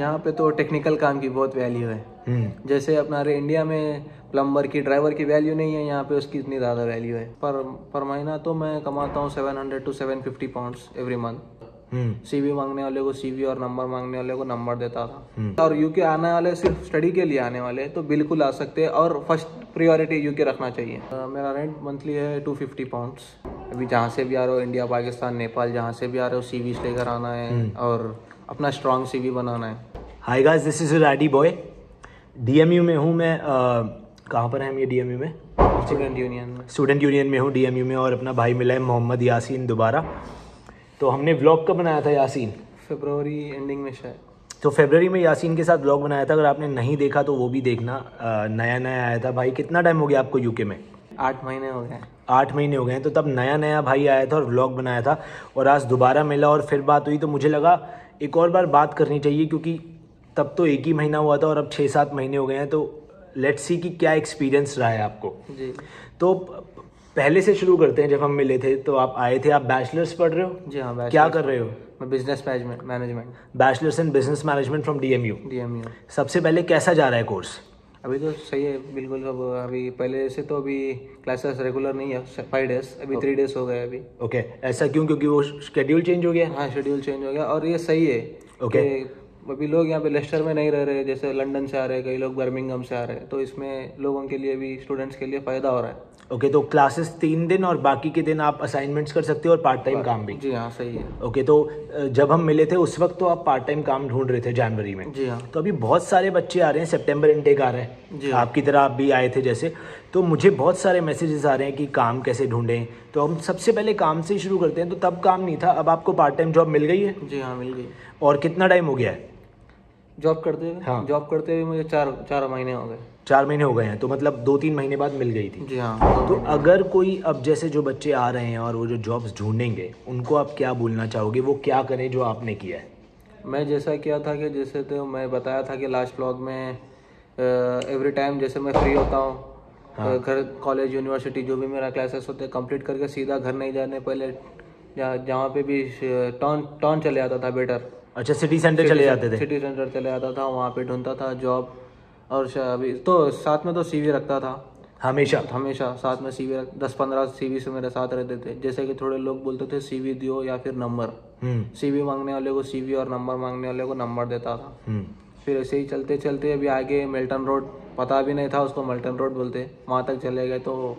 यहाँ पे तो टेक्निकल काम की बहुत वैल्यू है। जैसे अपना इंडिया में प्लम्बर की, ड्राइवर की वैल्यू नहीं है, यहाँ पे उसकी इतनी ज़्यादा वैल्यू है। पर महीना तो मैं कमाता हूँ 700 to 750 pounds every month. CV मांगने वाले को सीवी और नंबर मांगने वाले को नंबर देता था। और यूके आने वाले सिर्फ स्टडी के लिए आने वाले तो बिल्कुल आ सकते हैं, और फर्स्ट प्रायोरिटी यूके रखना चाहिए। मेरा रेंट मंथली है 250 पाउंड्स। अभी जहाँ से भी आ रहे हो, इंडिया, पाकिस्तान, नेपाल, जहाँ से भी आ रहे हो, सीवी लेकर आना है और अपना स्ट्रॉन्ग सीवी बनाना है। Hi guys, this is ready boy. DMU में हूँ मैं। कहाँ पर है हम ये डीएमयू में? स्टूडेंट यूनियन में। स्टूडेंट यूनियन में हूँ डीएमयू में, और अपना भाई मिला है मोहम्मद यासीन दोबारा। तो हमने व्लॉग कब बनाया था यासीन? फरवरी एंडिंग में शायद। तो फरवरी में यासीन के साथ व्लॉग बनाया था। अगर आपने नहीं देखा तो वो भी देखना। नया नया आया था भाई। कितना टाइम हो गया आपको यूके में? 8 महीने हो गए। 8 महीने हो गए हैं। तो तब नया नया भाई आया था और व्लॉग बनाया था, और आज दोबारा मिला और फिर बात हुई। तो मुझे लगा एक और बार बात करनी चाहिए, क्योंकि तब तो 1 ही महीना हुआ था और अब 6-7 महीने हो गए हैं। तो लेट्स सी कि क्या एक्सपीरियंस रहा है आपको। जी। तो पहले से शुरू करते हैं। जब हम मिले थे तो आप आए थे, आप बैचलर्स पढ़ रहे हो? जी हाँ। क्या कर रहे हो? मैं business management. Bachelors in business management from DMU. DMU. सबसे पहले कैसा जा रहा है कोर्स? अभी तो सही है बिल्कुल। अब अभी पहले से तो अभी क्लासेस रेगुलर नहीं है, 5 डेज, अभी 3 डेज हो गए अभी। ओके। ऐसा क्यों? क्योंकि वो शेड्यूल चेंज हो गया? हाँ, शेड्यूल चेंज हो गया, और ये सही है। ओके। अभी लोग यहाँ पे लेस्टर में नहीं रह रहे, जैसे लंदन से आ रहे हैं, कई लोग बर्मिंघम से आ रहे हैं, तो इसमें लोगों के लिए भी, स्टूडेंट्स के लिए फ़ायदा हो रहा है। ओके। तो क्लासेस 3 दिन और बाकी के दिन आप असाइनमेंट्स कर सकते हो और पार्ट टाइम काम भी? जी हाँ, सही है। ओके। तो जब हम मिले थे उस वक्त तो आप पार्ट टाइम काम ढूंढ रहे थे जनवरी में? जी हाँ। तो अभी बहुत सारे बच्चे आ रहे हैं, सितंबर इनटेक आ रहा है। जी। आपकी तरह आप भी आए थे जैसे। तो मुझे बहुत सारे मैसेजेस आ रहे हैं कि काम कैसे ढूंढें। तो हम सबसे पहले काम से ही शुरू करते हैं। तो तब काम नहीं था, अब आपको पार्ट टाइम जॉब मिल गई है? जी हाँ, मिल गई। और कितना टाइम हो गया है जॉब करते हुए? हाँ। जॉब करते हुए मुझे 4 महीने हो गए। 4 महीने हो गए हैं। तो मतलब 2-3 महीने बाद मिल गई थी? जी हाँ। तो अगर कोई अब जैसे जो बच्चे आ रहे हैं और वो जो जॉब्स ढूंढेंगे, उनको आप क्या बोलना चाहोगे? वो क्या करें जो आपने किया है? मैं जैसा किया था कि जैसे तो मैं बताया था कि लास्ट व्लॉग में, एवरी टाइम जैसे मैं फ्री होता हूँ, घर, कॉलेज, यूनिवर्सिटी, जो भी मेरा क्लासेस होते हैं, कंप्लीट करके सीधा घर नहीं जाने पहले जहाँ पे भी टाउन चले आता था बेटर। अच्छा, सिटी सेंटर चले जाते थे? सिटी सेंटर चले जाता था, वहाँ पे ढूंढता था जॉब। और अभी तो साथ में तो सीवी रखता था हमेशा साथ में सीवी 10-15 सीवी से मेरे साथ रहते थे। जैसे कि थोड़े लोग बोलते थे सीवी दियो या फिर नंबर। सीवी मांगने वाले को सीवी और नंबर मांगने वाले को नंबर देता था। फिर ऐसे ही चलते चलते अभी आगे मिल्टन रोड, पता भी नहीं था उसको मिल्टन रोड बोलते, वहाँ तक चले गए, तो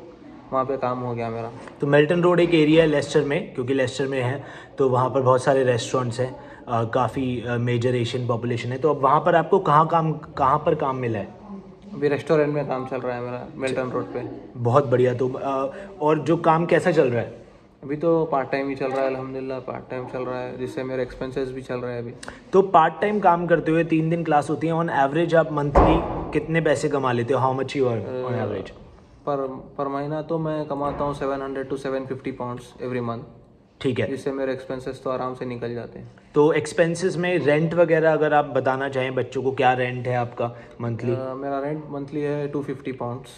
वहाँ पे काम हो गया मेरा। तो मिल्टन रोड एक एरिया है लेस्टर में, क्योंकि लेस्टर में है तो वहाँ पर बहुत सारे रेस्टोरेंट्स हैं, काफ़ी मेजर एशियन पॉपुलेशन है। तो अब वहाँ पर आपको कहाँ पर काम मिला है? अभी रेस्टोरेंट में काम चल रहा है मेरा, मिल्टन रोड पे। बहुत बढ़िया। तो और जो काम कैसा चल रहा है? अभी तो पार्ट टाइम ही चल रहा है, अल्हम्दुलिल्लाह पार्ट टाइम चल रहा है, जिससे मेरे एक्सपेंसेस भी चल रहे हैं अभी। तो पार्ट टाइम काम करते हुए 3 दिन क्लास होती है, ऑन एवरेज आप मंथली कितने पैसे कमा लेते हो? How much you earn on average? पर महीना तो मैं कमाता हूँ 700 to 750 पाउंड्स एवरी मंथ। ठीक है। जिससे मेरे एक्सपेंसेस तो आराम से निकल जाते हैं। तो एक्सपेंसेस में रेंट वगैरह अगर आप बताना चाहें बच्चों को, क्या रेंट है आपका मंथली? मेरा रेंट मंथली है 250 पाउंड्स।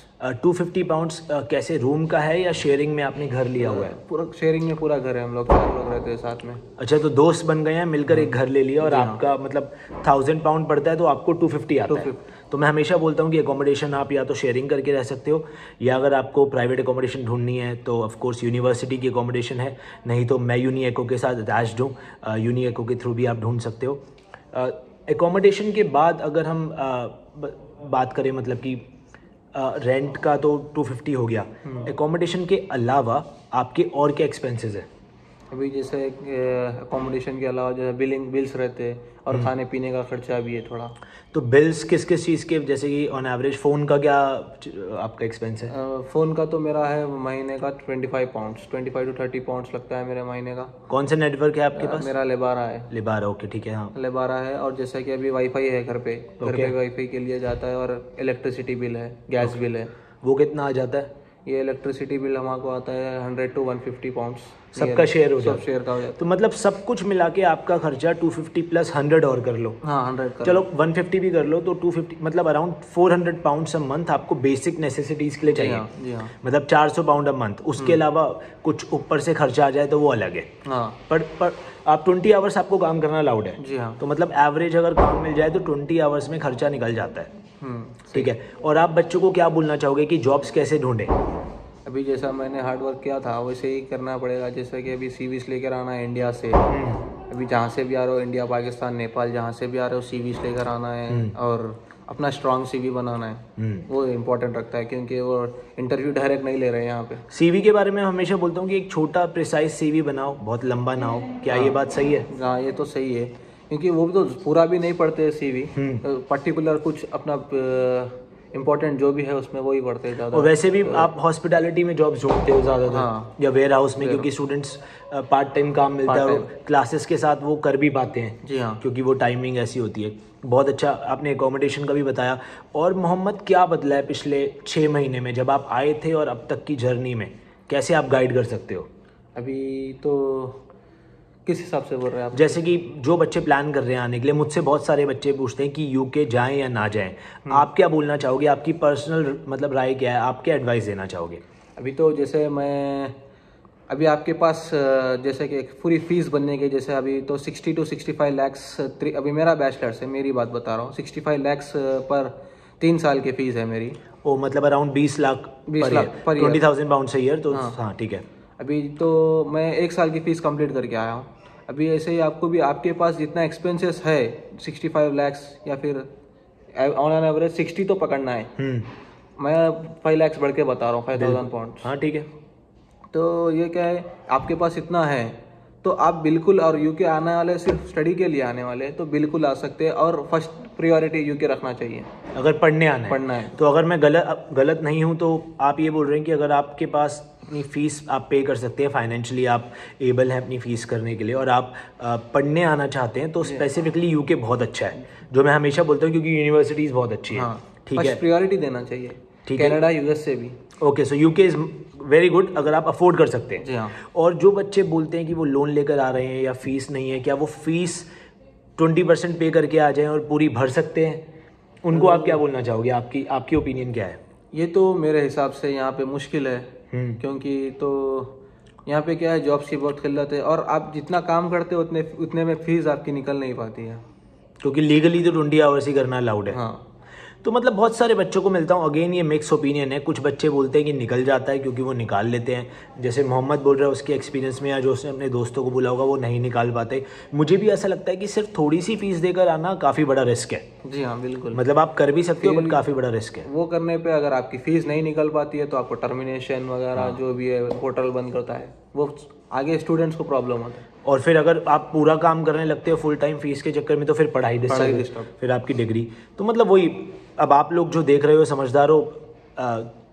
250 पाउंड्स कैसे, रूम का है या शेयरिंग में आपने घर लिया हुआ है? पूरा शेयरिंग में, पूरा घर है, हम लोग 4 लोग रहते हैं साथ में। अच्छा, तो दोस्त बन गए हैं, मिलकर एक घर ले लिया, और आपका मतलब 1000 पाउंड पड़ता है तो आपको 250 आता है। तो मैं हमेशा बोलता हूँ कि अकोमोडेशन आप या तो शेयरिंग करके रह सकते हो, या अगर आपको प्राइवेट अकोमोडेशन ढूंढनी है तो ऑफ कोर्स यूनिवर्सिटी की अकोमोडेशन है, नहीं तो मैं यूनिएको के साथ अटैच्ड हूँ, यूनिएको के थ्रू भी आप ढूंढ सकते हो। अकोमोडेशन के बाद अगर हम बात करें, मतलब कि रेंट का तो 250 हो गया, अकोमोडेशन के अलावा आपके और क्या एक्सपेंसेस है? अभी जैसे अकोमोडेशन के अलावा जो है बिल्स रहते हैं, और खाने पीने का खर्चा भी है थोड़ा। तो बिल्स किस किस चीज़ के? जैसे कि ऑन एवरेज फ़ोन का क्या आपका एक्सपेंस है? फ़ोन का तो मेरा है महीने का 25 पाउंड्स, 25 to 30 पाउंड्स लगता है मेरे महीने का। कौन सा नेटवर्क है आपके पास? मेरा लेबारा है। लेबारा, ओके ठीक है। हाँ, लेबारा है। और जैसे कि अभी वाईफाई है घर पे वाईफाई के लिए जाता है, और इलेक्ट्रिसिटी बिल है, गैस बिल है। वो कितना आ जाता है? ये इलेक्ट्रिसिटी बिल हमको आता है 100 to 150 पाउंड्स, सबका शेयर हो सब जाता है। शेयर का हो जाता तो मतलब सब कुछ मिला के आपका खर्चा 250 प्लस 100 और कर लो, है। हाँ 100 का। चलो 150 भी कर लो तो 250 मतलब अराउंड 400 पाउंड्स अ मंथ आपको बेसिक नेसेसिटीज के लिए चाहिए। जी हाँ। मतलब 400 पाउंड अ मंथ, उसके अलावा कुछ ऊपर से खर्चा आ जाए तो वो अलग है। हाँ पर आप 20 आवर्स आपको काम करना अलाउड है। जी हाँ। तो मतलब एवरेज अगर काम मिल जाए तो 20 आवर्स में खर्चा निकल जाता है। ठीक है। और आप बच्चों को क्या बोलना चाहोगे कि जॉब्स कैसे ढूंढें? अभी जैसा मैंने हार्ड वर्क किया था वैसे ही करना पड़ेगा। जैसे कि अभी सीवीज लेकर आना है इंडिया से, अभी जहाँ से भी आ रहे हो, इंडिया पाकिस्तान नेपाल जहाँ से भी आ रहे हो सीवीज लेकर आना है और अपना स्ट्रॉन्ग सीवी बनाना है। वो इम्पोर्टेंट रखता है क्योंकि वो इंटरव्यू डायरेक्ट नहीं ले रहे हैं यहाँ पे। सीवी के बारे में हमेशा बोलता हूँ कि एक छोटा प्रिसाइज सीवी बनाओ, बहुत लंबा ना हो। क्या ये बात सही है? हाँ ये तो सही है क्योंकि वो भी तो पूरा भी नहीं पढ़ते सीवी, पर्टिकुलर कुछ अपना इम्पोर्टेंट जो भी है उसमें वही पढ़ते हैं ज़्यादा। और वैसे भी आप हॉस्पिटैलिटी में जॉब्स ढूंढते हो ज़्यादातर। हाँ। या वेयर हाउस में, क्योंकि स्टूडेंट्स पार्ट टाइम काम मिलता है और क्लासेस के साथ वो कर भी पाते हैं। जी हाँ। क्योंकि वो टाइमिंग ऐसी होती है। बहुत अच्छा आपने एकोमोडेशन का भी बताया। और मोहम्मद क्या बदला है पिछले 6 महीने में, जब आप आए थे और अब तक की जर्नी में कैसे आप गाइड कर सकते हो? अभी तो किस हिसाब से बोल रहे हैं आप? जैसे कि जो बच्चे प्लान कर रहे हैं आने के लिए, मुझसे बहुत सारे बच्चे पूछते हैं कि यूके जाएं या ना जाएं। आप क्या बोलना चाहोगे? आपकी पर्सनल मतलब राय क्या है? आप क्या एडवाइस देना चाहोगे? अभी तो जैसे मैं अभी आपके पास जैसे कि पूरी फीस बनने की, जैसे अभी तो 60 to 65 लैक्स, अभी मेरा बैचलर्स है, मेरी बात बता रहा हूँ, 65 लैक्स पर 3 साल की फीस है मेरी। ओ मतलब अराउंड 20 लाख पर 20,000 पाउंड ईयर। तो हाँ ठीक है। अभी तो मैं 1 साल की फ़ीस कंप्लीट करके आया हूँ। अभी ऐसे ही आपको भी आपके पास जितना एक्सपेंसेस है 65 लैक्स या फिर ऑन एन एवरेज 60 तो पकड़ना है। मैं 5 लैक्स बढ़ के बता रहा हूँ, 5,000 पाउंड। हाँ ठीक है। तो ये क्या है, आपके पास इतना है तो आप बिल्कुल, और यूके आने वाले सिर्फ स्टडी के लिए आने वाले हैं तो बिल्कुल आ सकते हैं। और फर्स्ट प्रायोरिटी यूके रखना चाहिए अगर पढ़ने आना है। पढ़ना है तो अगर मैं गलत नहीं हूँ तो आप ये बोल रहे हैं कि अगर आपके पास अपनी फ़ीस आप पे कर सकते हैं, फाइनेंशियली आप एबल हैं अपनी फ़ीस करने के लिए, और आप पढ़ने आना चाहते हैं, तो स्पेसिफिकली यूके बहुत अच्छा है, जो मैं हमेशा बोलता हूँ क्योंकि यूनिवर्सिटीज़ बहुत अच्छी है। ठीक है, प्रायोरिटी देना चाहिए। ठीक है। कनाडा यूएस से भी okay, so UK is very good अगर आप अफोर्ड कर सकते हैं। जी हाँ। और जो बच्चे बोलते हैं कि वो लोन लेकर आ रहे हैं या फीस नहीं है, क्या वो फीस 20% पे करके आ जाएं और पूरी भर सकते हैं? उनको आप क्या बोलना चाहोगे? आपकी ओपिनियन क्या है? ये तो मेरे हिसाब से यहाँ पे मुश्किल है क्योंकि तो यहाँ पे क्या है, जॉब्स की बहुत किल्लत है और आप जितना काम करते हो उतने में फीस आपकी निकल नहीं पाती है, क्योंकि लीगली तो 20 आवर्स ही करना अलाउड है। हाँ। तो मतलब बहुत सारे बच्चों को मिलता हूँ, अगेन ये मिक्स ओपिनियन है। कुछ बच्चे बोलते हैं कि निकल जाता है क्योंकि वो निकाल लेते हैं, जैसे मोहम्मद बोल रहा है उसके एक्सपीरियंस में, या जो उसने अपने दोस्तों को बोला होगा वो नहीं निकाल पाते। मुझे भी ऐसा लगता है कि सिर्फ थोड़ी सी फीस देकर आना काफ़ी बड़ा रिस्क है। जी हाँ बिल्कुल। मतलब आप कर भी सकते हो बट काफ़ी बड़ा रिस्क है। वो करने पे अगर आपकी फीस नहीं निकल पाती है तो आपको टर्मिनेशन वगैरह जो भी है, पोर्टल बंद करता है, वो आगे स्टूडेंट्स को प्रॉब्लम होता है। और फिर अगर आप पूरा काम करने लगते हो फुल टाइम फीस के चक्कर में तो फिर पढ़ाई डिस्टर्ब, फिर आपकी डिग्री। तो मतलब वही, अब आप लोग जो देख रहे हो समझदार हो,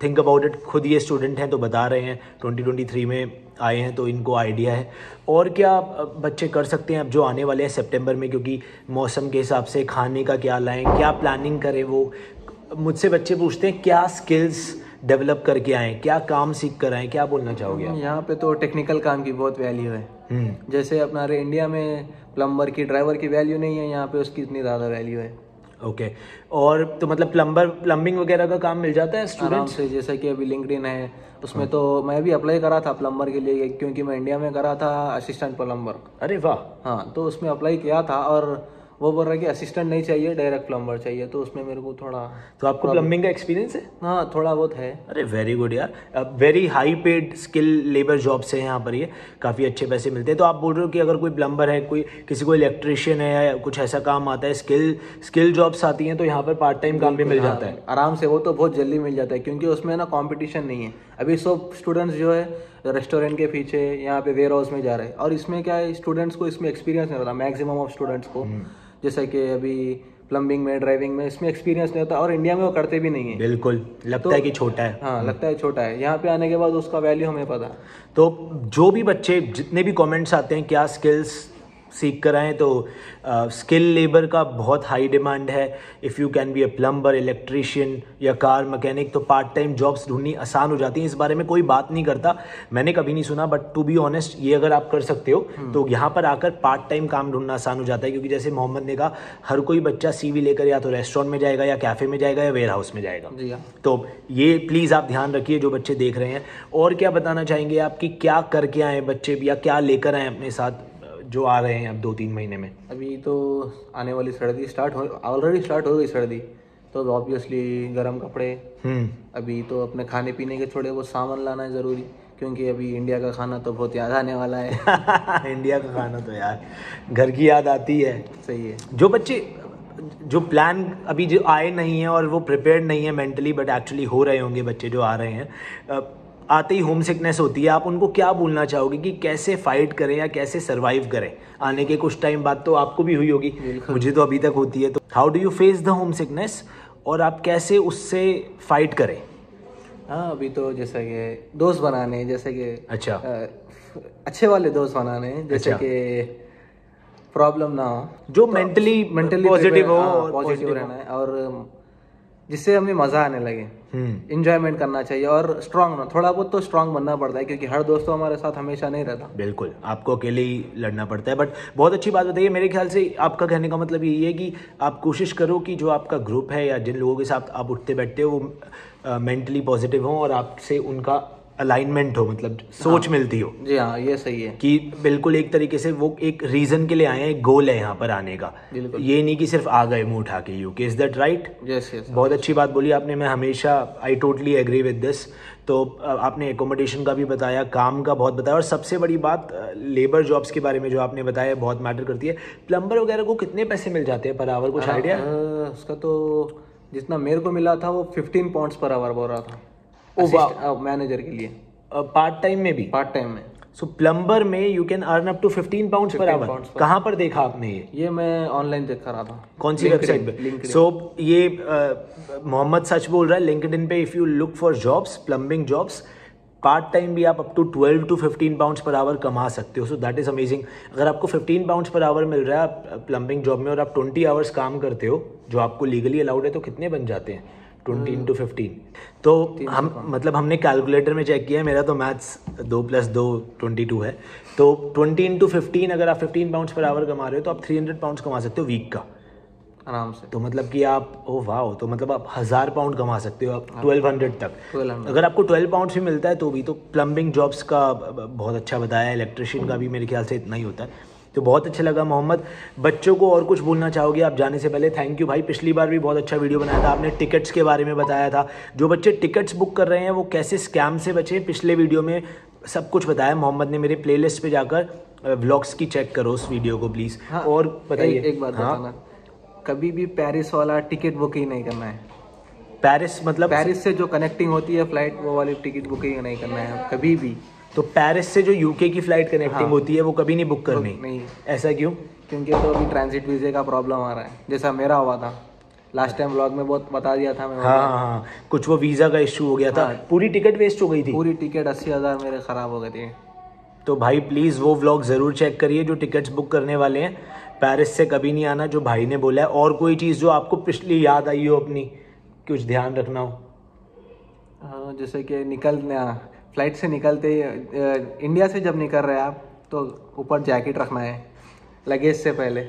थिंक अबाउट इट। खुद ये स्टूडेंट हैं तो बता रहे हैं, 2023 में आए हैं तो इनको आइडिया है। और क्या बच्चे कर सकते हैं अब जो आने वाले हैं सितंबर में, क्योंकि मौसम के हिसाब से खाने का क्या लाएं, क्या प्लानिंग करें? वो मुझसे बच्चे पूछते हैं क्या स्किल्स डेवलप करके आएँ, क्या काम सीख कर आएँ, क्या बोलना चाहोगे आप? यहाँ पे तो टेक्निकल काम की बहुत वैल्यू है। जैसे अपना इंडिया में प्लम्बर की, ड्राइवर की वैल्यू नहीं है, यहाँ पे उसकी इतनी ज़्यादा वैल्यू है। ओके। और तो मतलब प्लम्बिंग वगैरह का काम मिल जाता है स्टूडेंट्स से? जैसे कि अभी लिंक्डइन है, उसमें तो मैं भी अप्लाई करा था प्लम्बर के लिए, क्योंकि मैं इंडिया में करा था असिस्टेंट प्लम्बर। अरे वाह। हाँ, तो उसमें अप्लाई किया था और वो बोल रहा है कि असिस्टेंट नहीं चाहिए, डायरेक्ट प्लम्बर चाहिए, तो उसमें मेरे को थोड़ा। तो आपको प्लम्बिंग का एक्सपीरियंस है? हाँ थोड़ा बहुत है। अरे वेरी गुड यार, very high paid skill labour jobs हैं यहाँ पर, ये काफ़ी अच्छे पैसे मिलते हैं। तो आप बोल रहे हो कि अगर कोई प्लम्बर है, कोई किसी को इलेक्ट्रिशियन है या कुछ ऐसा काम आता है, स्किल जॉब्स आती हैं, तो यहाँ पर पार्ट टाइम काम भी मिल जाता है आराम से। वो तो बहुत जल्दी मिल जाता है क्योंकि उसमें ना कंपटीशन नहीं है। अभी सब स्टूडेंट्स जो है रेस्टोरेंट के पीछे, यहाँ पे वेयर हाउस में जा रहे हैं, और इसमें क्या है, स्टूडेंट्स को इसमें एक्सपीरियंस नहीं होता, मैक्सिमम ऑफ स्टूडेंट्स को। जैसे कि अभी प्लम्बिंग में, ड्राइविंग में, इसमें एक्सपीरियंस नहीं होता और इंडिया में वो करते भी नहीं है। बिल्कुल, लगता है कि छोटा है। हाँ लगता है छोटा है, यहाँ पे आने के बाद उसका वैल्यू हमें पता। तो जो भी बच्चे, जितने भी कमेंट्स आते हैं क्या स्किल्स सीख कर आएँ तो स्किल लेबर का बहुत हाई डिमांड है। If you can be a plumber, electrician या कार मैकेनिक, तो पार्ट टाइम जॉब्स ढूंढनी आसान हो जाती हैं। इस बारे में कोई बात नहीं करता, मैंने कभी नहीं सुना, बट टू बी ऑनेस्ट ये अगर आप कर सकते हो तो यहाँ पर आकर पार्ट टाइम काम ढूंढना आसान हो जाता है। क्योंकि जैसे मोहम्मद ने कहा, हर कोई बच्चा CV लेकर या तो रेस्टोरेंट में जाएगा या कैफ़े में जाएगा या वेयर हाउस में जाएगा। जी हाँ। तो ये प्लीज़ आप ध्यान रखिए जो बच्चे देख रहे हैं। और क्या बताना चाहेंगे आप कि क्या करके आए बच्चे या क्या लेकर आए अपने साथ जो आ रहे हैं अब 2-3 महीने में? अभी तो आने वाली सर्दी ऑलरेडी स्टार्ट हो गई सर्दी, तो ऑब्वियसली गर्म कपड़े, अभी तो अपने खाने पीने के थोड़े बहुत सामान लाना है ज़रूरी, क्योंकि अभी इंडिया का खाना तो बहुत याद आने वाला है। इंडिया का खाना तो यार घर की याद आती है। सही है। जो बच्चे जो प्लान अभी जो आए नहीं हैं और वो प्रिपेयर्ड नहीं है मेंटली, बट एक्चुअली हो रहे होंगे बच्चे जो आ रहे हैं, आते ही होम सिकनेस होती है, आप उनको क्या बोलना चाहोगे कि कैसे फाइट करें या कैसे सर्वाइव करें? आने के कुछ टाइम बाद तो आपको भी हुई होगी, मुझे तो अभी तक होती है। तो how do you face the home sickness और आप कैसे उससे फाइट करें? हाँ, अभी तो जैसे कि दोस्त बनाने, जैसे कि अच्छा अच्छे वाले दोस्त बनाने, जैसे कि प्रॉब्लम ना हो, जो मेंटली पॉजिटिव हो, पॉजिटिव रहना है, और जिससे हमें मज़ा आने लगे, इंजॉयमेंट करना चाहिए, और स्ट्रांग, थोड़ा बहुत तो स्ट्रांग बनना पड़ता है, क्योंकि हर दोस्त तो हमारे साथ हमेशा नहीं रहता। बिल्कुल, आपको अकेले ही लड़ना पड़ता है। बट बहुत अच्छी बात बताइए, मेरे ख्याल से आपका कहने का मतलब यही है कि आप कोशिश करो कि जो आपका ग्रुप है या जिन लोगों के साथ आप उठते बैठते हो वो मेंटली पॉजिटिव हो और आपसे उनका अलाइनमेंट हो, मतलब सोच मिलती हो। जी हाँ, ये सही है कि बिल्कुल एक तरीके से वो एक रीजन के लिए आए हैं, एक गोल है यहाँ पर आने का, ये नहीं कि सिर्फ आ गए मुंह उठा के। UK, is that right? Yes yes, बहुत अच्छी बात बोली आपने, मैं हमेशा I totally agree with this. तो आपने एकोमोडेशन का भी बताया, काम का बहुत बताया, और सबसे बड़ी बात लेबर जॉब्स के बारे में जो आपने बताया बहुत मैटर करती है। प्लम्बर वगैरह को कितने पैसे मिल जाते हैं पर आवर, कुछ आइडिया? उसका तो जितना मेरे को मिला था वो 15 पाउंड्स पर आवर बोल रहा था मैनेजर के लिए। पार्ट टाइम में भी? पार्ट टाइम में। सो प्लम्बर में you can earn up to 15 pounds per hour. कहाँ पर देखा आपने ये? मैं ऑनलाइन देख रहा था। कौन सी वेबसाइट पे? सो ये मोहम्मद सच बोल रहा है, लिंक्डइन पे if you look for jobs, plumbing jobs, part time भी आप up to 12 to 15 pounds per hour कमा सकते हो। So that is amazing. अगर आपको 15 पाउंड्स पर आवर मिल रहा है प्लम्बिंग जॉब में और आप 20 आवर्स काम करते हो जो आपको लीगली अलाउड है, तो कितने बन जाते हैं? 20 into 15। तो हम मतलब हमने कैलकुलेटर में चेक किया है, मेरा तो मैथ्स 2 + 2 22 है, तो 20 into 15 अगर आप 15 पाउंड्स पर आवर कमा रहे हो तो आप 300 पाउंड्स कमा सकते हो वीक का आराम से। तो मतलब कि आप वाह, तो मतलब आप 1000 पाउंड कमा सकते हो आप 1200 तक। 1200। अगर आपको 12 पाउंड्स भी मिलता है तो भी, तो प्लम्बिंग जॉब्स का बहुत अच्छा बताया, इलेक्ट्रिशियन का भी मेरे ख्याल से इतना ही होता है। तो बहुत अच्छा लगा मोहम्मद। बच्चों को और कुछ बोलना चाहोगे आप जाने से पहले? थैंक यू भाई, पिछली बार भी बहुत अच्छा वीडियो बनाया था आपने, टिकट्स के बारे में बताया था। जो बच्चे टिकट्स बुक कर रहे हैं वो कैसे स्कैम से बचें, पिछले वीडियो में सब कुछ बताया मोहम्मद ने। मेरे प्लेलिस्ट पे जाकर व्लॉग्स की चेक करो उस वीडियो को प्लीज़। हाँ, और बताइए एक बात बताना, कभी भी पेरिस वाला टिकट बुकिंग नहीं करना है। पेरिस मतलब पेरिस से जो कनेक्टिंग होती है फ्लाइट, वो वाली टिकट बुकिंग नहीं करना है कभी भी। तो पेरिस से जो यूके की फ्लाइट कनेक्टिंग होती है वो कभी नहीं बुक करनी? नहीं। ऐसा क्यों? क्योंकि तो अभी ट्रांजिट वीज़े का प्रॉब्लम आ रहा है, जैसा मेरा हुआ था लास्ट टाइम व्लॉग में, बहुत बता दिया था मैं। हाँ, कुछ वो वीज़ा का इशू हो गया था। पूरी टिकट वेस्ट हो गई थी। पूरी टिकट 80,000 मेरे ख़राब हो गए थे। तो भाई प्लीज़ वो व्लॉग ज़रूर चेक करिए जो टिकट्स बुक करने वाले हैं। पेरिस से कभी नहीं आना, जो भाई ने बोला है। और कोई चीज़ जो आपको पिछली याद आई हो अपनी, कुछ ध्यान रखना हो? जैसे कि फ्लाइट से निकलते इंडिया से जब निकल रहे हैं आप, तो ऊपर जैकेट रखना है लगेज से पहले,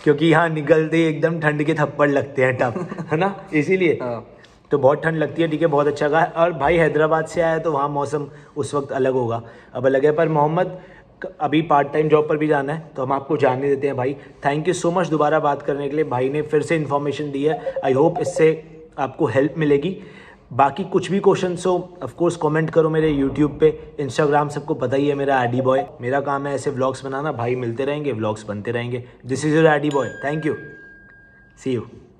क्योंकि यहाँ निकलते एकदम ठंड के थप्पड़ लगते हैं टप, है ना, इसीलिए। तो बहुत ठंड लगती है, ठीक है, बहुत अच्छा कहा। और भाई हैदराबाद से आया तो वहाँ मौसम उस वक्त अलग होगा, अब अलग है। पर मोहम्मद अभी पार्ट टाइम जॉब पर भी जाना है तो हम आपको जाने देते हैं भाई। थैंक यू सो मच दोबारा बात करने के लिए। भाई ने फिर से इन्फॉर्मेशन दी है, आई होप इससे आपको हेल्प मिलेगी। बाकी कुछ भी क्वेश्चंस हो ऑफ कोर्स कमेंट करो मेरे यूट्यूब पे, इंस्टाग्राम सबको पता ही है मेरा एडी बॉय। मेरा काम है ऐसे व्लॉग्स बनाना, भाई मिलते रहेंगे, व्लॉग्स बनते रहेंगे। This is your Eddie boy, thank you, see you.